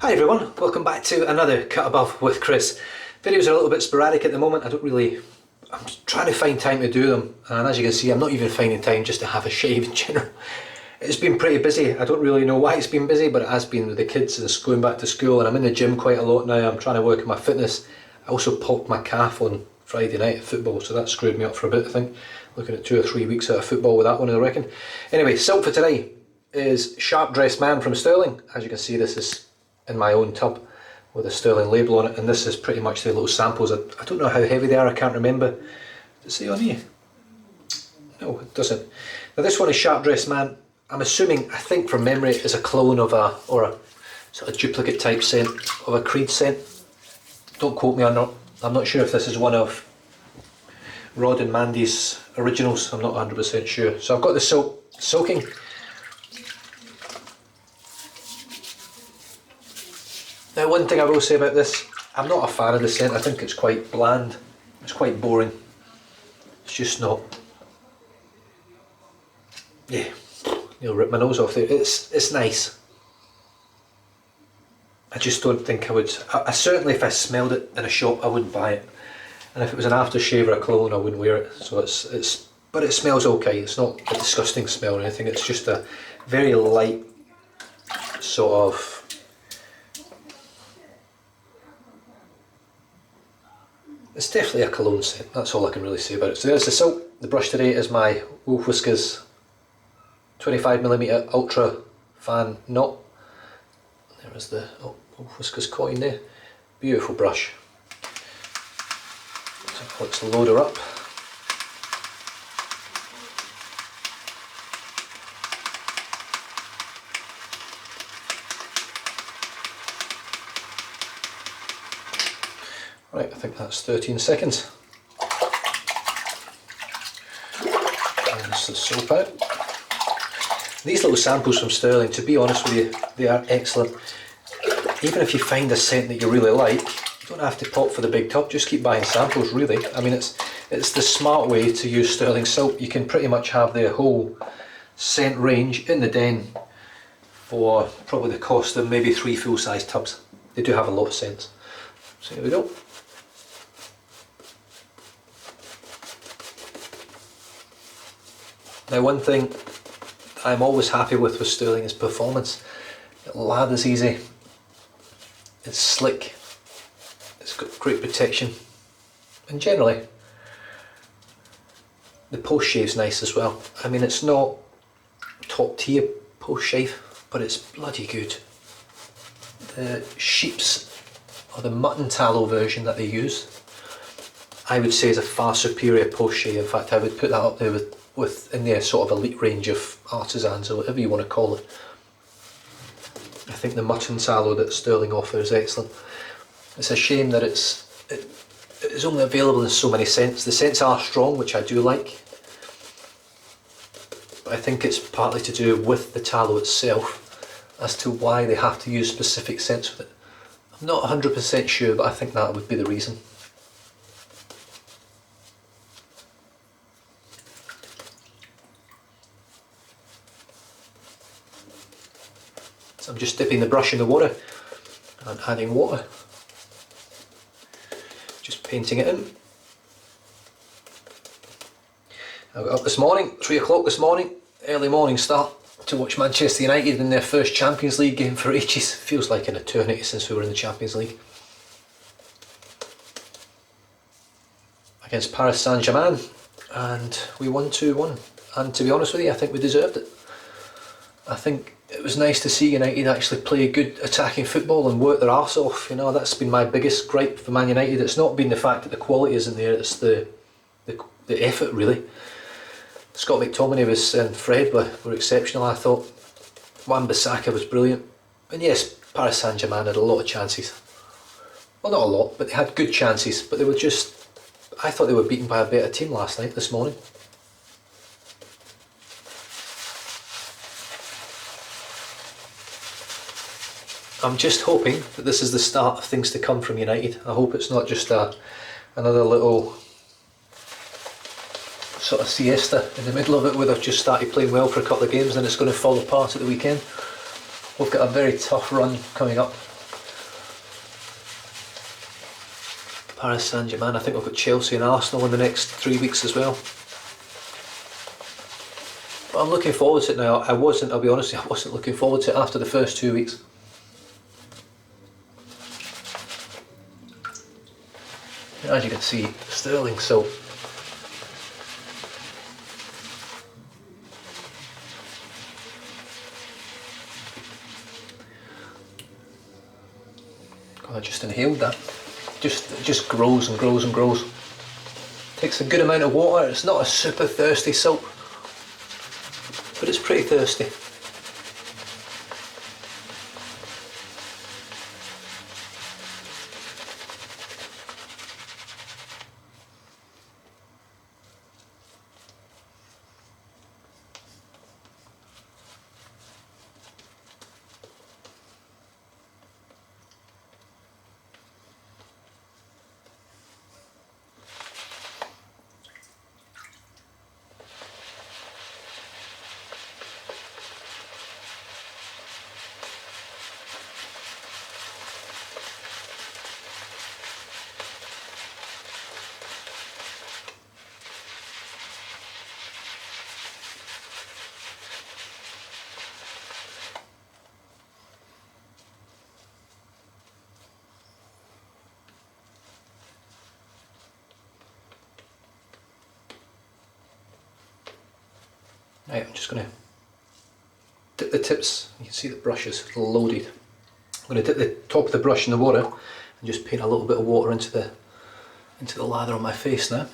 Hi everyone, welcome back to another Cut Above with Chris. Videos are a little bit sporadic at the moment. I'm trying to find time to do them, and as you can see I'm not even finding time just to have a shave in general. It's been pretty busy. I don't really know why it's been busy, but it has been with the kids and going back to school, and I'm in the gym quite a lot now. I'm trying to work on my fitness. I also popped my calf on Friday night at football, so that screwed me up for a bit I think. Looking at 2 or 3 weeks out of football with that one I reckon. Anyway, silk for today is Sharp Dressed Man from Sterling. As you can see, this is in my own tub with a Sterling label on it, and this is pretty much the little samples. I don't know how heavy they are, I can't remember. Does it say on here? No, it doesn't. Now this one is Sharp Dressed Man. I'm assuming, I think from memory, it is a clone of a sort of duplicate type scent of a Creed scent. Don't quote me on that. I'm not sure if this is one of Rod and Mandy's originals, I'm not 100% sure. So I've got the soaking. Now one thing I will say about this, I'm not a fan of the scent. I think it's quite bland, it's quite boring. It's just not, yeah, you'll rip my nose off there. It's nice. I just don't think I would, I certainly if I smelled it in a shop I wouldn't buy it. And if it was an aftershave or a cologne I wouldn't wear it. So but it smells okay. It's not a disgusting smell or anything, it's just a very light sort of, it's definitely a cologne scent, that's all I can really say about it. So there's the silk. The brush today is my Whiskers 25mm Ultra Fan Knot. There is the Whiskers coin there. Beautiful brush. So let's load her up. Right, I think that's 13 seconds. Rinse the soap out. These little samples from Sterling, to be honest with you, they are excellent. Even if you find a scent that you really like, you don't have to pop for the big tub, just keep buying samples really. I mean, it's the smart way to use Sterling soap. You can pretty much have the whole scent range in the den for probably the cost of maybe 3 full-size tubs. They do have a lot of scents. So here we go. Now one thing I'm always happy with Sterling is performance. It lathers easy, it's slick, it's got great protection, and generally the post shave's nice as well. I mean, it's not top tier post shave, but it's bloody good. The sheep's or the mutton tallow version that they use, I would say is a far superior post shave. In fact, I would put that up there with in their sort of elite range of artisans or whatever you want to call it. I think the mutton tallow that Sterling offers is excellent. It's a shame that it is only available in so many scents. The scents are strong, which I do like, but I think it's partly to do with the tallow itself as to why they have to use specific scents with it. I'm not 100% sure, but I think that would be the reason. I'm just dipping the brush in the water and adding water, just painting it in. I got up this morning, 3 o'clock this morning, early morning start to watch Manchester United in their first Champions League game for ages. Feels like an eternity since we were in the Champions League. Against Paris Saint-Germain, and we won 2-1, and to be honest with you, I think we deserved it. I think it was nice to see United actually play good attacking football and work their arse off. You know, that's been my biggest gripe for Man United. It's not been the fact that the quality isn't there, it's the effort really. Scott McTominay and Fred were exceptional, I thought. Wan-Bissaka was brilliant. And yes, Paris Saint-Germain had a lot of chances. Well, not a lot, but they had good chances, but they were just, I thought they were beaten by a better team this morning. I'm just hoping that this is the start of things to come from United. I hope it's not just another little sort of siesta in the middle of it where they've just started playing well for a couple of games and it's going to fall apart at the weekend. We've got a very tough run coming up Paris Saint-Germain. I think we've got Chelsea and Arsenal in the next 3 weeks as well. But I'm looking forward to it now. I'll be honest, I wasn't looking forward to it after the first 2 weeks. As you can see, sterling so. God, I just inhaled that. It just grows and grows and grows. Takes a good amount of water. It's not a super thirsty soap, but it's pretty thirsty. Right, I'm just going to dip the tips. You can see the brush is loaded. I'm going to dip the top of the brush in the water and just paint a little bit of water into the lather on my face now.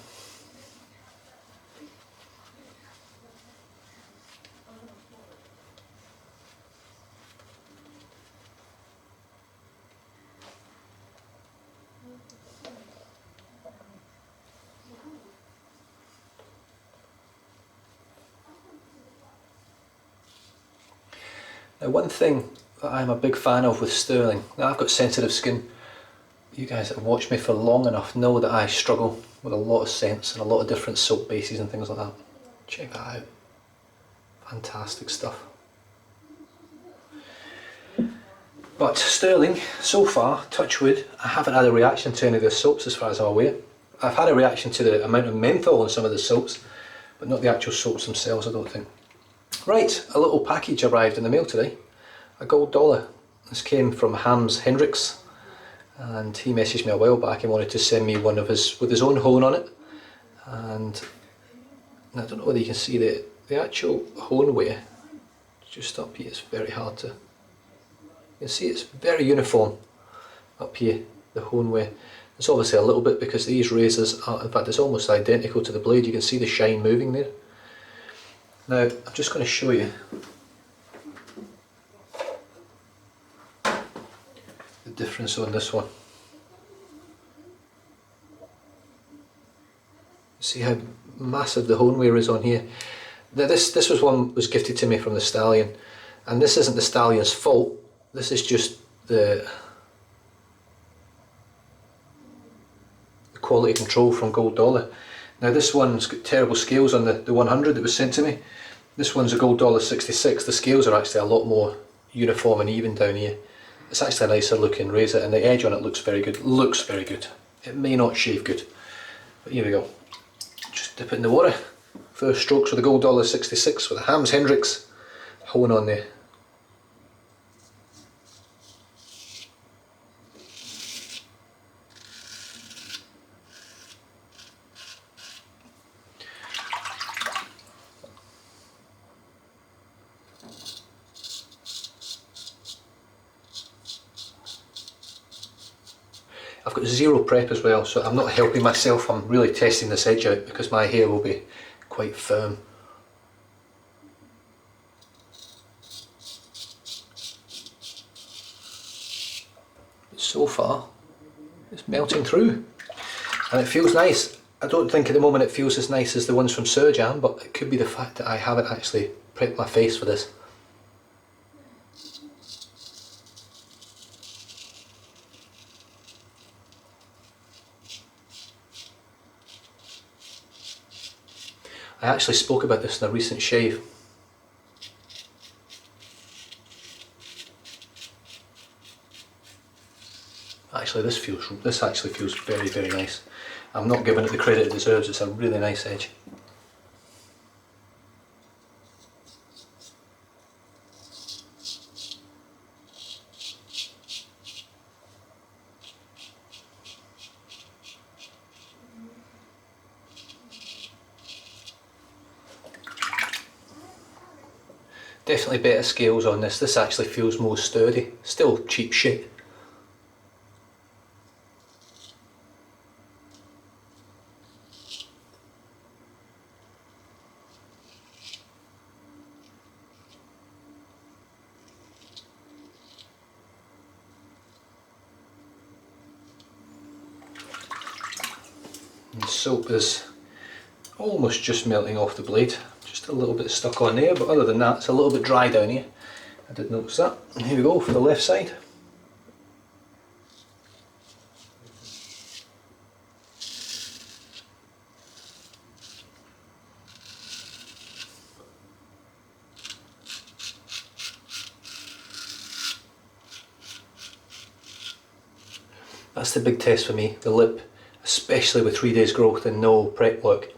Now, one thing that I'm a big fan of with sterling, now I've got sensitive skin. You guys that have watched me for long enough know that I struggle with a lot of scents and a lot of different soap bases and things like that. Check that out. Fantastic stuff. But sterling, so far, touch wood, I haven't had a reaction to any of the soaps as far as I'm aware. I've had a reaction to the amount of menthol in some of the soaps, but not the actual soaps themselves, I don't think. Right, a little package arrived in the mail today, a gold dollar. This came from Hams Hendricks, and he messaged me a while back and wanted to send me one of his with his own hone on it. And I don't know whether you can see the actual hone wear just up here. It's very hard to. You can see it's very uniform up here, the hone wear. It's obviously a little bit because these razors are, in fact, it's almost identical to the blade. You can see the shine moving there. Now, I'm just going to show you the difference on this one. See how massive the hone wear is on here. Now this was gifted to me from the stallion, and this isn't the stallion's fault. This is just the quality control from Gold Dollar. Now this one's got terrible scales on the 100 that was sent to me. This one's a Gold Dollar 66. The scales are actually a lot more uniform and even down here. It's actually a nicer looking razor, and the edge on it looks very good. Looks very good. It may not shave good, but here we go. Just dip it in the water. First strokes with the Gold Dollar 66 with a Hams Hendricks hone on there. I've got zero prep as well, so I'm not helping myself. I'm really testing this edge out because my hair will be quite firm. But so far, it's melting through, and it feels nice. I don't think at the moment it feels as nice as the ones from Surjam, but it could be the fact that I haven't actually prepped my face for this. I actually spoke about this in a recent shave. I actually this actually feels very, very nice. I'm not giving it the credit it deserves. It's a really nice edge. Definitely better scales on this. This actually feels more sturdy. Still cheap shit. And soap is almost just melting off the blade. Just a little bit stuck on there, but other than that it's a little bit dry down here. I did notice that. And here we go for the left side. That's the big test for me, the lip, especially with 3 days growth and no prep work.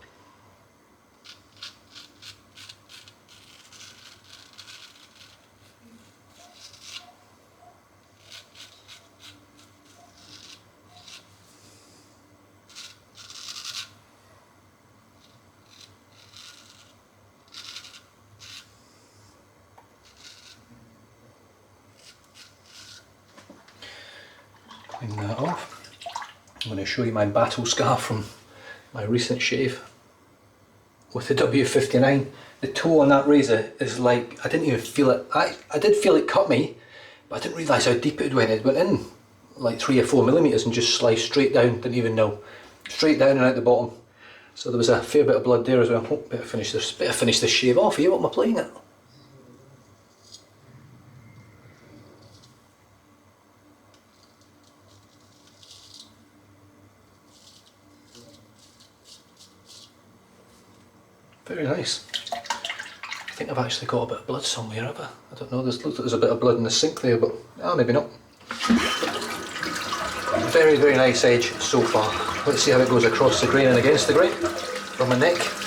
Clean that off. I'm going to show you my battle scar from my recent shave with the W59. The toe on that razor is like, I didn't even feel it. I did feel it cut me, but I didn't realise how deep it went. It went in like 3 or 4 millimetres and just sliced straight down, didn't even know. Straight down and out the bottom. So there was a fair bit of blood there as well. Oh, better finish this shave off here. What am I playing at? Very nice. I think I've actually got a bit of blood somewhere, have I? I don't know, looks like there's a bit of blood in the sink there, but maybe not. Very, very nice edge so far. Let's see how it goes across the grain and against the grain from my neck. Just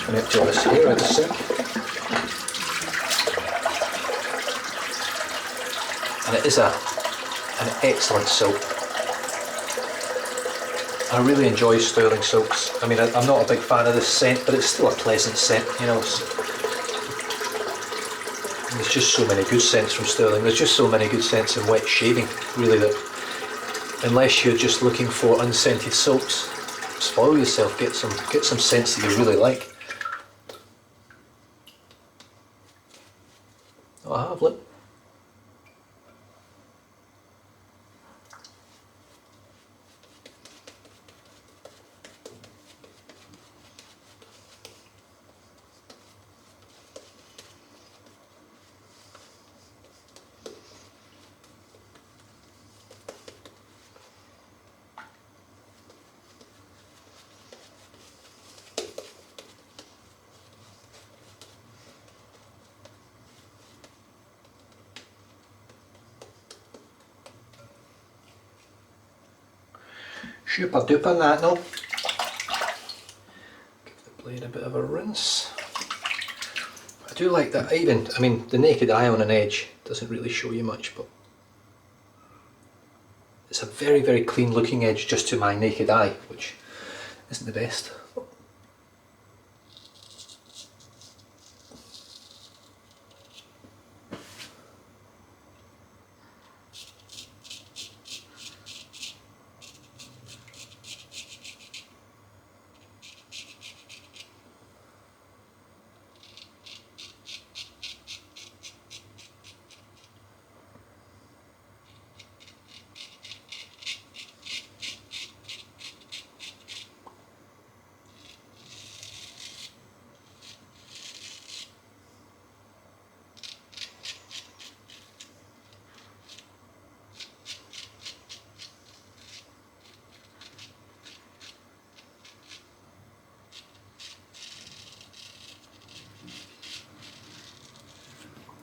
going to empty all this here out the sink. And it is an excellent soap. I really enjoy sterling soaps. I mean, I'm not a big fan of this scent, but it's still a pleasant scent, you know. There's just so many good scents from sterling. There's just so many good scents in wet shaving, really, that unless you're just looking for unscented soaps, spoil yourself, get some scents that you really like. Oh, I have, look. Super duper that now. Give the blade a bit of a rinse. I do like that even, I mean, the naked eye on an edge doesn't really show you much, but it's a very, very clean looking edge just to my naked eye, which isn't the best.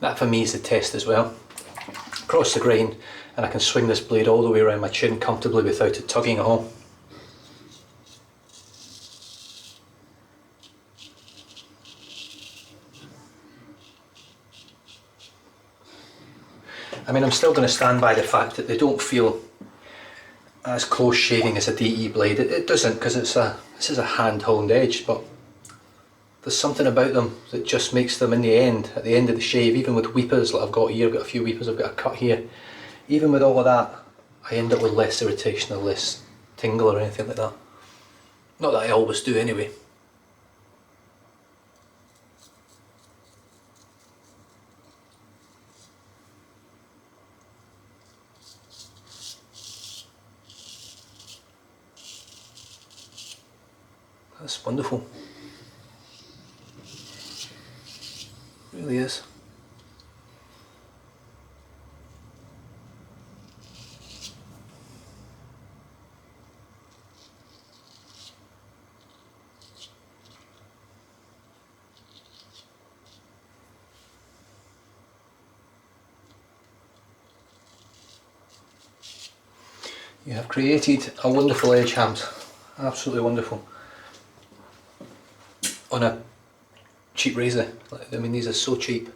That for me is the test as well. across the grain, and I can swing this blade all the way around my chin comfortably without it tugging at all. I mean, I'm still going to stand by the fact that they don't feel as close shaving as a DE blade. It doesn't, because this is a hand-honed edge, but there's something about them that just makes them, in the end, at the end of the shave, even with weepers like I've got here, I've got a few weepers, I've got a cut here, even with all of that, I end up with less irritation or less tingle or anything like that. Not that I always do anyway. That's wonderful. It really is. You have created a wonderful edge, Hams. Absolutely wonderful. On a cheap razor. I mean, these are so cheap.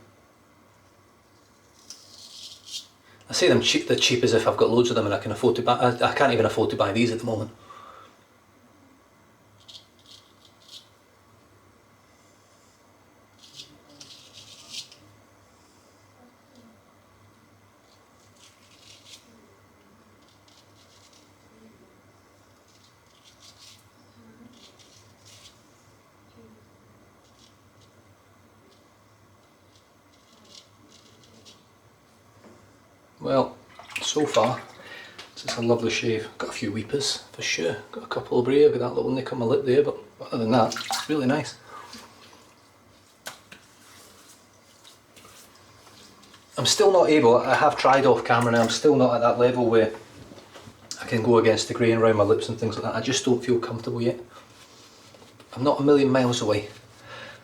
I say them cheap, they're cheap as if I've got loads of them and I can afford to buy. I can't even afford to buy these at the moment. Well, so far, this is a lovely shave. Got a few weepers for sure. Got a couple over here, got that little nick on my lip there, but other than that, it's really nice. I'm still not able, I have tried off camera and I'm still not at that level where I can go against the grain around my lips and things like that. I just don't feel comfortable yet. I'm not a million miles away,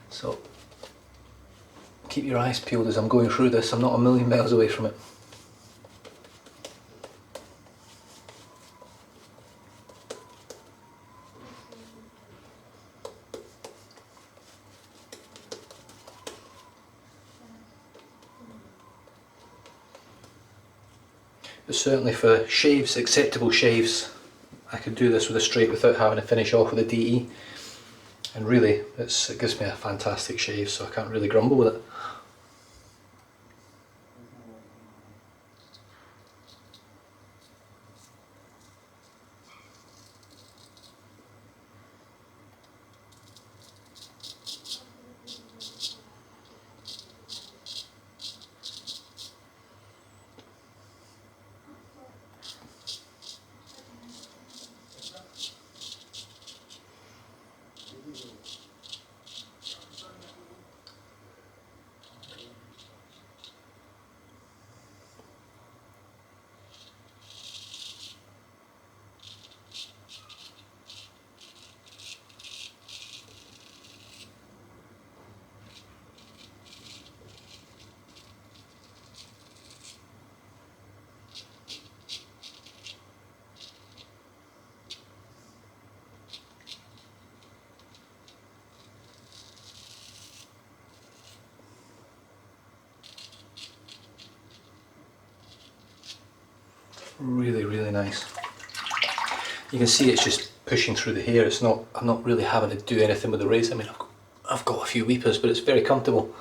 so keep your eyes peeled as I'm going through this. I'm not a million miles away from it. But certainly for shaves, acceptable shaves, I could do this with a straight without having to finish off with a DE. And really, it gives me a fantastic shave, so I can't really grumble with it. Really, really nice. You can see it's just pushing through the hair. It's not. I'm not really having to do anything with the razor. I mean, I've got a few weepers, but it's very comfortable.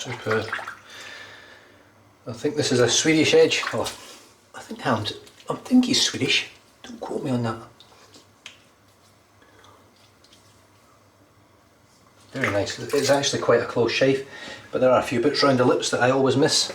Superb. I think this is a Swedish edge. Oh, I think he's Swedish. Don't quote me on that. Very nice. It's actually quite a close shave, but there are a few bits around the lips that I always miss.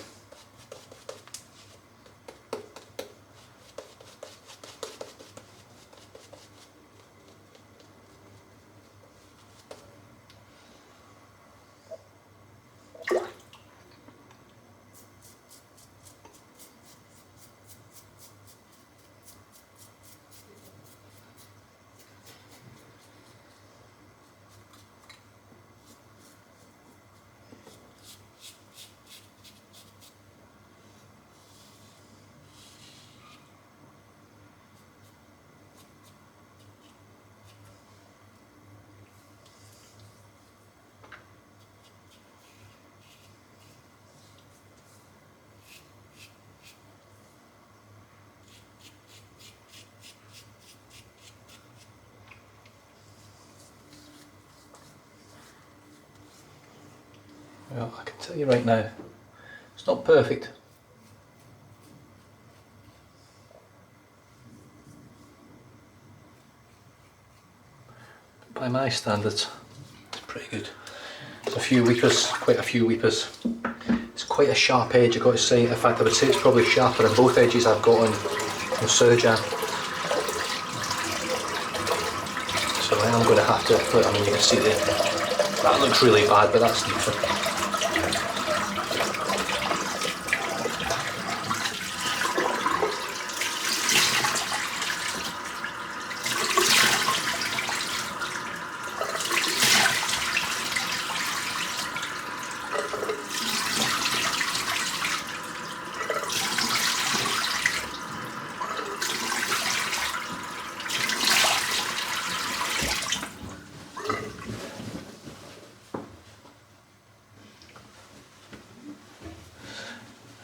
Well, I can tell you right now, it's not perfect. By my standards, it's pretty good. There's a few weepers, quite a few weepers. It's quite a sharp edge, I've got to say. In fact, I would say it's probably sharper than both edges I've got on Surgeon. So I am going to have to put, I mean, you can see there, that looks really bad, but that's decent.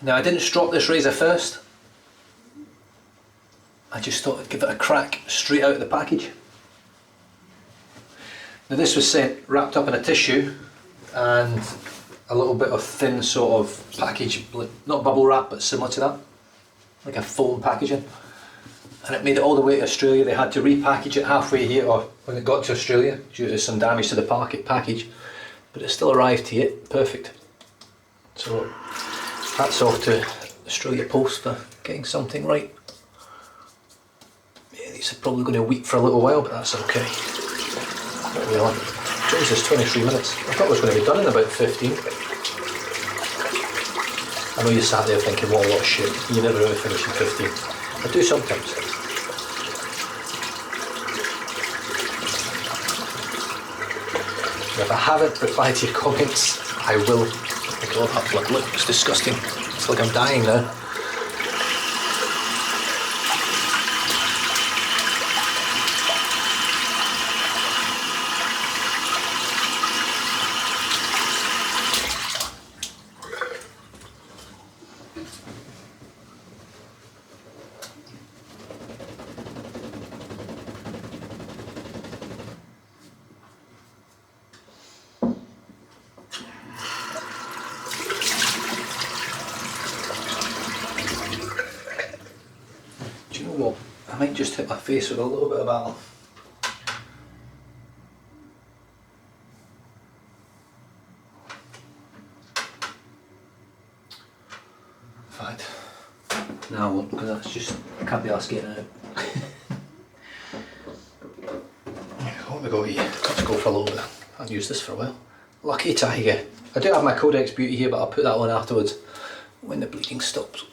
Now I didn't strop this razor first, I just thought I'd give it a crack straight out of the package. Now this was sent wrapped up in a tissue and a little bit of thin sort of package, not bubble wrap but similar to that, like a foam packaging, and it made it all the way to Australia. They had to repackage it halfway here, or when it got to Australia due to some damage to the package, but it still arrived here, perfect. So hats off to Australia Post for getting something right. Yeah, these are probably going to weep for a little while, but that's okay. What are we on? Jesus, 23 minutes. I thought it was going to be done in about 15. I know you sat there thinking, what a lot of shit. You never really finish in 15. I do sometimes. If I haven't replied to your comments, I will. God, that blood looks disgusting. It's like I'm dying now. I might just hit my face with a little bit of alcohol. In fact, no I won't, because that's just, I can't be asked getting out. What have we got here? Let's go for a little bit. I haven't used this for a while. Lucky Tiger. I do have my Codex Beauty here, but I'll put that on afterwards when the bleeding stops.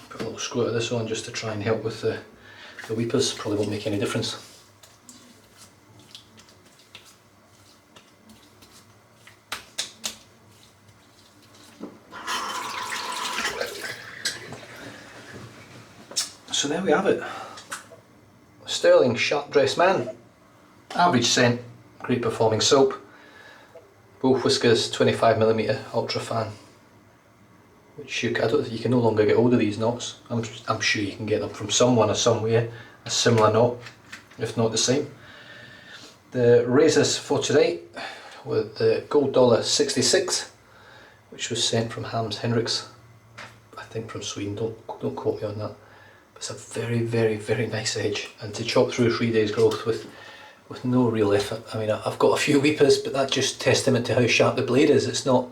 Put a little squirt of this on just to try and help with the weepers. Probably won't make any difference. So there we have it. Sterling Sharp Dressed Man. Average scent, great performing soap. Both Whiskers 25mm Ultra Fan. Which I don't think you can no longer get hold of these knots. I'm sure you can get them from someone or somewhere, a similar knot, if not the same. The razors for today were the Gold Dollar 66 which was sent from Hams Henriks, I think from Sweden, don't quote me on that. But it's a very, very, very nice edge, and to chop through 3 days growth with no real effort. I mean, I've got a few weepers, but that's just testament to how sharp the blade is. It's not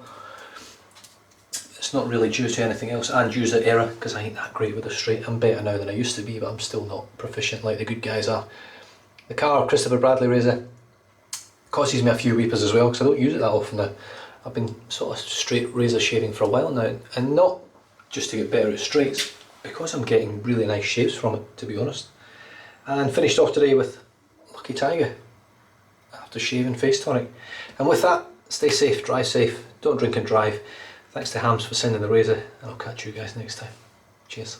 really due to anything else, and user error, because I ain't that great with a straight. I'm better now than I used to be, but I'm still not proficient like the good guys are. The Carr Christopher Bradley razor causes me a few weepers as well, because I don't use it that often now. I've been sort of straight razor shaving for a while now, and not just to get better at straights, because I'm getting really nice shaves from it, to be honest. And finished off today with Lucky Tiger after shaving face tonic. And with that, stay safe, drive safe, don't drink and drive. Thanks to Hams for sending the razor, and I'll catch you guys next time. Cheers.